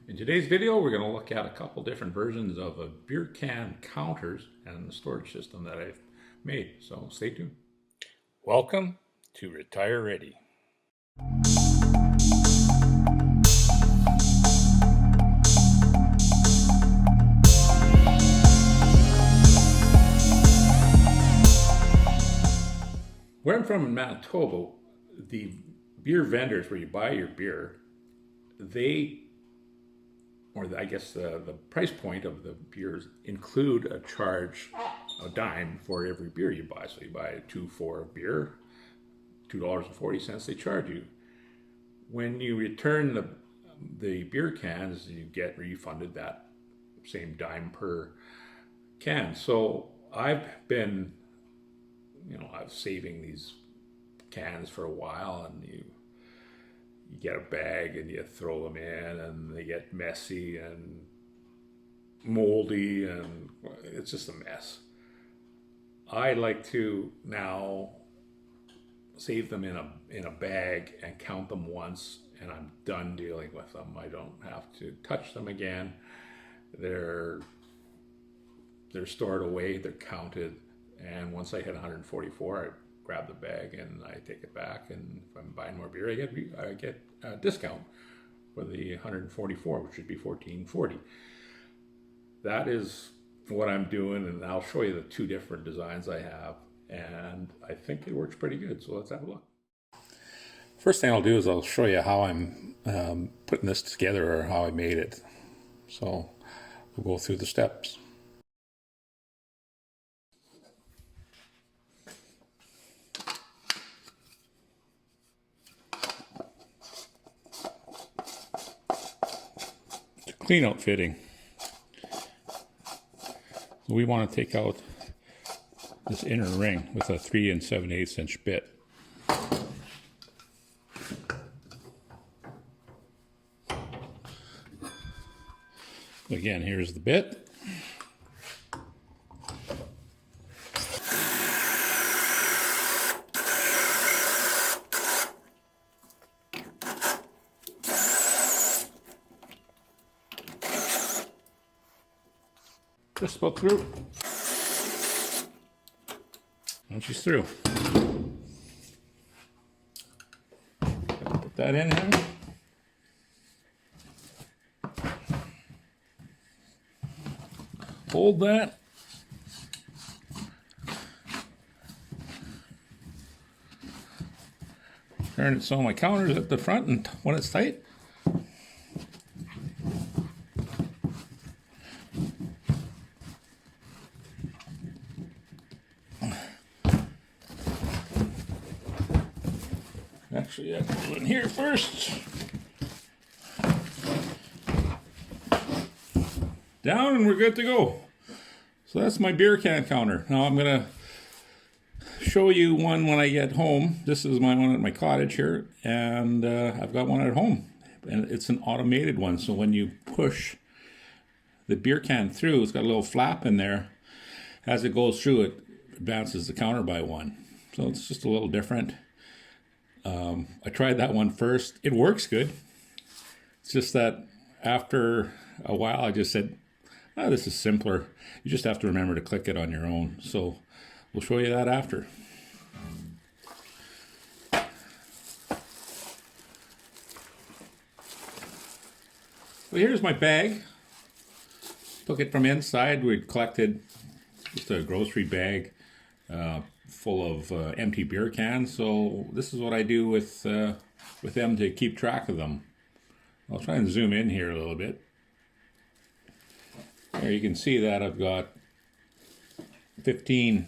In today's video, we're going to look at a couple different versions of a beer can counters and the storage system that I've made. So stay tuned. Welcome to Retire Ready. Where I'm from in Manitoba, the beer vendors where you buy your beer, I guess the price point of the beers include a charge, a dime for every beer you buy. So you buy a 2-4 beer, $2.40 they charge you. When you return the beer cans, you get refunded that same dime per can. So I've been, I was saving these cans for a while, and you get a bag and you throw them in, and they get messy and moldy, and it's just a mess. I like to now save them in a bag and count them once, and I'm done dealing with them. I don't have to touch them again. They're stored away, they're counted, and once I hit 144, I grab the bag and I take it back. And if I'm buying more beer, I get a discount for the 144, which should be $14.40. That is what I'm doing, and I'll show you the two different designs I have, and I think it works pretty good. So let's have a look. First thing I'll do is I'll show you how I'm putting this together, or how I made it. So we'll go through the steps. Clean out fitting. We want to take out this inner ring with a 3 7/8 inch bit. Again, here's the bit. Just about through. And she's through. Put that in here. Hold that. Turn it so my counter's at the front, and when it's tight, actually, I can put it in here first. Down, and we're good to go. So that's my beer can counter. Now I'm going to show you one when I get home. This is my one at my cottage here, and I've got one at home. And it's an automated one, so when you push the beer can through, it's got a little flap in there. As it goes through, it advances the counter by one. So it's just a little different. I tried that one first. It works good. It's just that after a while, I just said, oh, this is simpler. You just have to remember to click it on your own. So we'll show you that after. So here's my bag. Took it from inside. We collected just a grocery bag full of empty beer cans. So this is what I do with them to keep track of them. I'll try and zoom in here a little bit. There you can see that I've got 15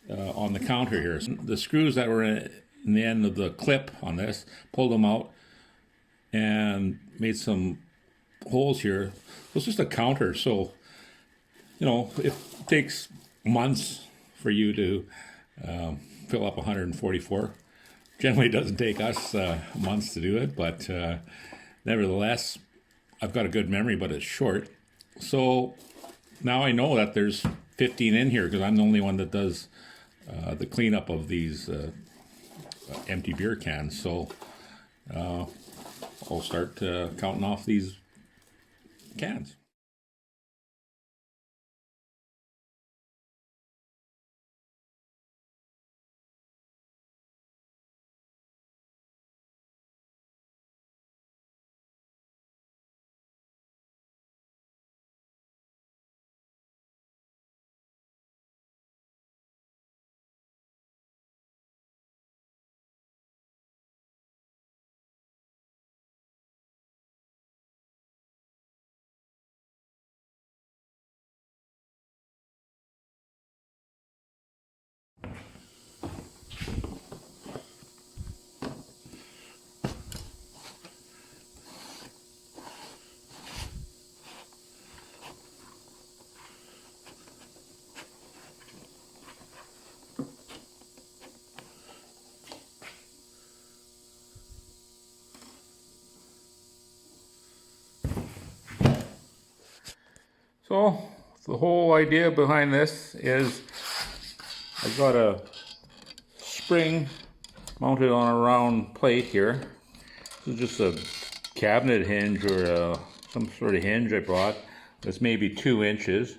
on the counter here. The screws that were in the end of the clip on this, pulled them out and made some holes here. It's just a counter, so it takes months for you to fill up 144. Generally, it doesn't take us months to do it, but nevertheless, I've got a good memory, but it's short. So now I know that there's 15 in here because I'm the only one that does the cleanup of these empty beer cans. So I'll start counting off these cans. So the whole idea behind this is I got a spring mounted on a round plate here. This is just a cabinet hinge or some sort of hinge I brought. It's maybe 2 inches.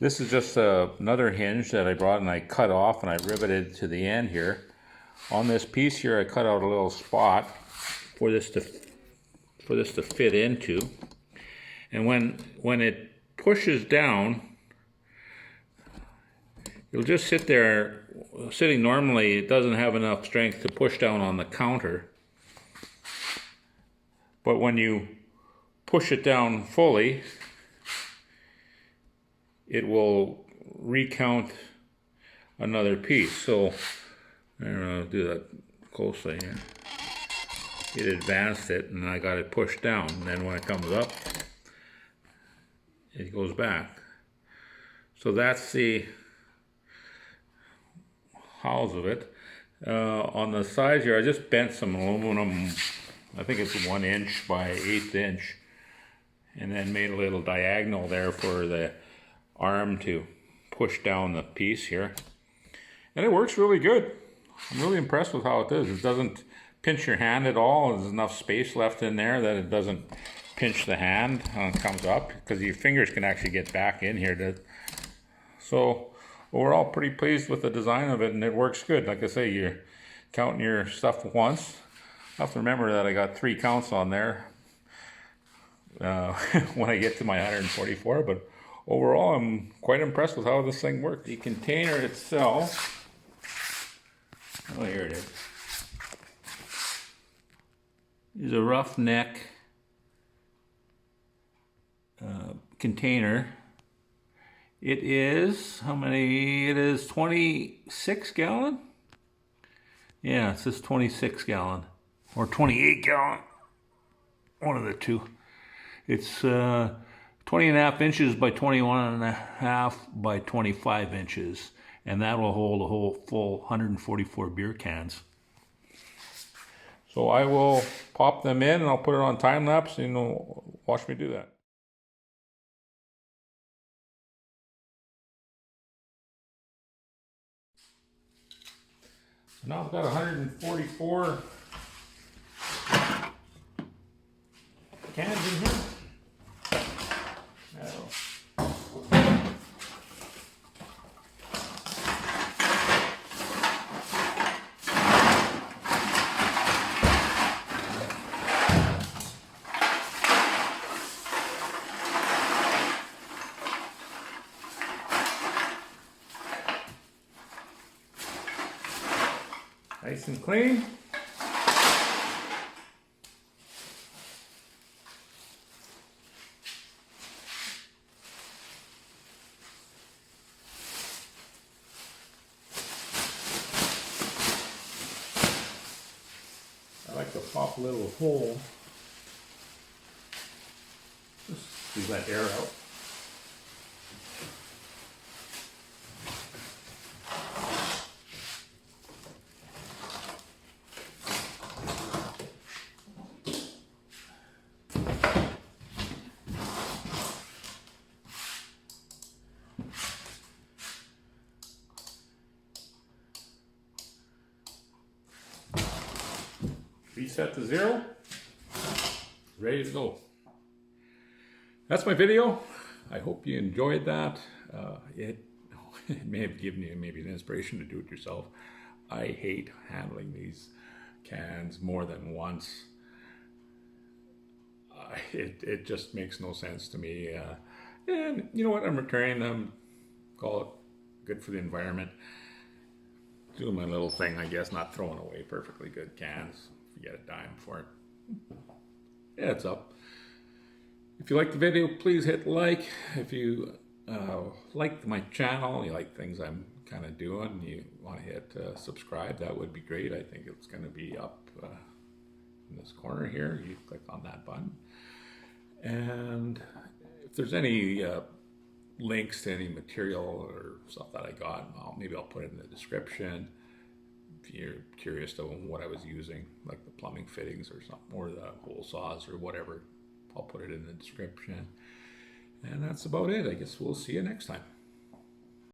This is just another hinge that I brought and I cut off and I riveted to the end here. On this piece here I cut out a little spot for this to fit into. And when it pushes down, it'll just sit there. Sitting normally, it doesn't have enough strength to push down on the counter. But when you push it down fully, it will recount another piece. So I don't know, I'll do that closely here. It advanced it and I got it pushed down. And then when it comes up, it goes back. So that's the house of it. On the sides here, I just bent some aluminum, I think it's 1 inch by 1/8 inch, and then made a little diagonal there for the arm to push down the piece here. And it works really good. I'm really impressed with how it does. It doesn't pinch your hand at all. There's enough space left in there that it doesn't pinch the hand when it comes up, because your fingers can actually get back in here. So overall, pretty pleased with the design of it, and it works good. Like I say, you're counting your stuff once. I have to remember that I got 3 counts on there when I get to my 144, but overall I'm quite impressed with how this thing works. The container itself, oh, here it is a rough neck container. It is, how many? It is 26 gallon? Yeah, it says 26 gallon or 28 gallon. One of the two. It's 20.5 inches by 21.5 by 25 inches. And that will hold a whole full 144 beer cans. So I will pop them in and I'll put it on time lapse and you'll watch me do that. Now I've got 144 cans in here. Nice and clean. I like to pop a little hole. Just to let air out. Reset to 0, ready to go. that's my video. I hope you enjoyed that. It may have given you maybe an inspiration to do it yourself. I hate handling these cans more than once. It just makes no sense to me. And you know what? I'm returning them. Call it good for the environment. Doing my little thing, I guess, not throwing away perfectly good cans. If you get a dime for it. Yeah, it's up. If you like the video, please hit like. If you like my channel, you like things I'm kind of doing, you want to hit subscribe, that would be great. I think it's going to be up in this corner here. You click on that button. And if there's any links to any material or stuff that I got, maybe I'll put it in the description. If you're curious to what I was using, like the plumbing fittings or something, or the hole saws or whatever, I'll put it in the description. And that's about it. I guess we'll see you next time.